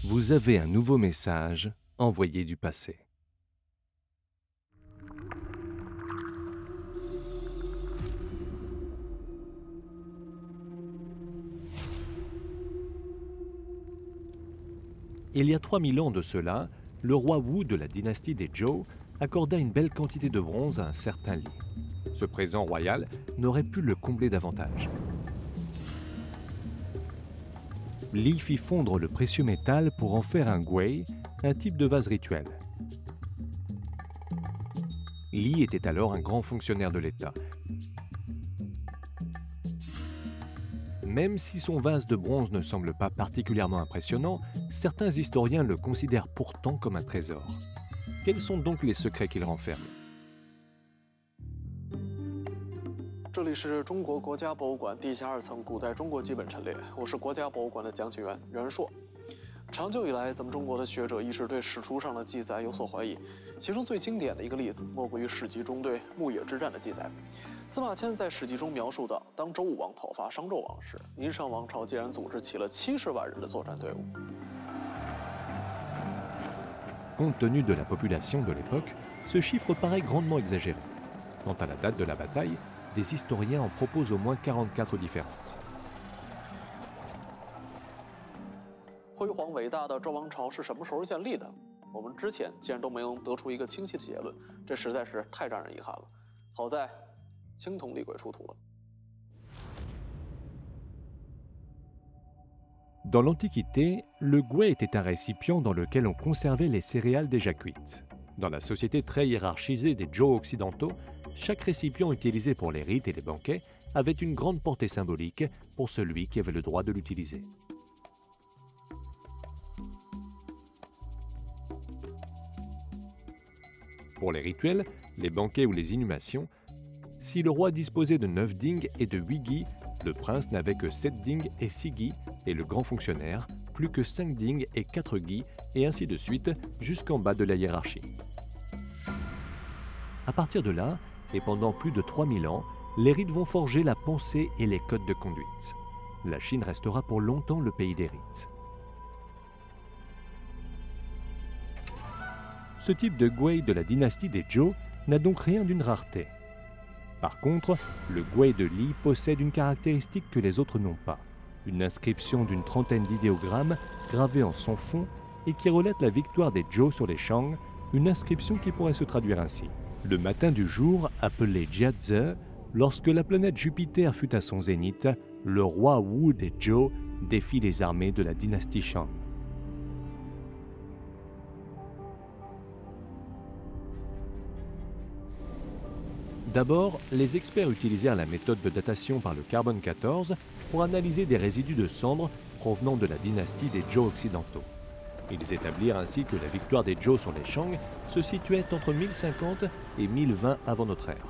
Vous avez un nouveau message envoyé du passé. Il y a 3000 ans de cela, le roi Wu de la dynastie des Zhou accorda une belle quantité de bronze à un certain Li. Ce présent royal n'aurait pu le combler davantage. Li fit fondre le précieux métal pour en faire un guei, un type de vase rituel. Li était alors un grand fonctionnaire de l'État. Même si son vase de bronze ne semble pas particulièrement impressionnant, certains historiens le considèrent pourtant comme un trésor. Quels sont donc les secrets qu'il renferme? 这里是中国国家博物馆地下2层古代中国基本陈列，我是国家博物馆的讲解员袁硕。长久以来，咱们中国的学者一直对史书上的记载有所怀疑，其中最经典的一个例子，莫过于史记中对牧野之战的记载。司马迁在史记中描述到，当周武王讨伐商纣王时，殷商王朝竟然组织起了70万人的作战队伍。 Compte tenu de la population de l'époque, ce chiffre paraît grandement exagéré. Quant à la date de la bataille, des historiens en proposent au moins 44 différentes. 辉煌伟大的周王朝是什么时候建立的？我们之前竟然都没能得出一个清晰的结论，这实在是太让人遗憾了。好在青铜厉鬼出土了。 Dans l'Antiquité, le gouet était un récipient dans lequel on conservait les céréales déjà cuites. Dans la société très hiérarchisée des Zhou occidentaux, chaque récipient utilisé pour les rites et les banquets avait une grande portée symbolique pour celui qui avait le droit de l'utiliser. Pour les rituels, les banquets ou les inhumations, si le roi disposait de 9 dings et de 8 guis, le prince n'avait que 7 dings et 6 guis, et le grand fonctionnaire, plus que 5 dings et 4 guis, et ainsi de suite, jusqu'en bas de la hiérarchie. À partir de là, et pendant plus de 3000 ans, les rites vont forger la pensée et les codes de conduite. La Chine restera pour longtemps le pays des rites. Ce type de guei de la dynastie des Zhou n'a donc rien d'une rareté. Par contre, le guei de Li possède une caractéristique que les autres n'ont pas, une inscription d'une trentaine d'idéogrammes gravés en son fond et qui relate la victoire des Zhou sur les Shang, une inscription qui pourrait se traduire ainsi. Le matin du jour, appelé Jiazi, lorsque la planète Jupiter fut à son zénith, le roi Wu des Zhou défie les armées de la dynastie Shang. D'abord, les experts utilisèrent la méthode de datation par le carbone 14 pour analyser des résidus de cendres provenant de la dynastie des Zhou occidentaux. Ils établirent ainsi que la victoire des Zhou sur les Shang se situait entre 1050 et 1020 avant notre ère.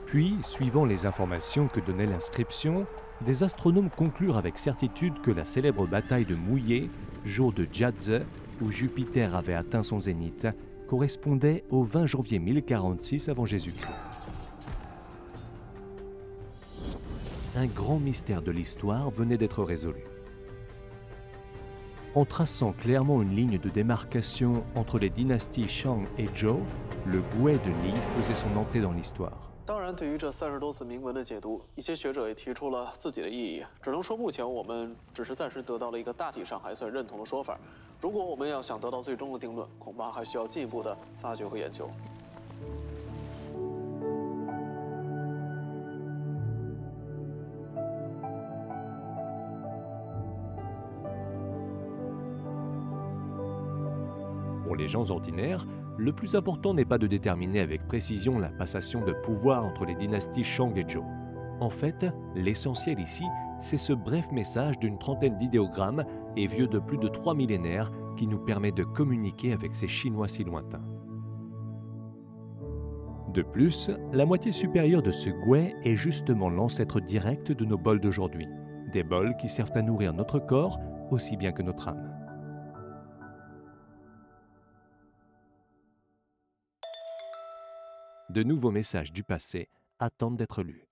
Puis, suivant les informations que donnait l'inscription, des astronomes conclurent avec certitude que la célèbre bataille de Mouillé, jour de Jiazi, où Jupiter avait atteint son zénith, correspondait au 20 janvier 1046 avant Jésus-Christ. Un grand mystère de l'histoire venait d'être résolu. En traçant clairement une ligne de démarcation entre les dynasties Shang et Zhou, le guet de Li faisait son entrée dans l'histoire. 当然，对于这30多字铭文的解读，一些学者也提出了自己的异议。只能说，目前我们只是暂时得到了一个大体上还算认同的说法。如果我们要想得到最终的定论，恐怕还需要进一步的发掘和研究。Pour les gens ordinaires, le plus important n'est pas de déterminer avec précision la passation de pouvoir entre les dynasties Shang et Zhou. En fait, l'essentiel ici, c'est ce bref message d'une trentaine d'idéogrammes et vieux de plus de 3 millénaires qui nous permet de communiquer avec ces Chinois si lointains. De plus, la moitié supérieure de ce guet est justement l'ancêtre direct de nos bols d'aujourd'hui, des bols qui servent à nourrir notre corps aussi bien que notre âme. De nouveaux messages du passé attendent d'être lus.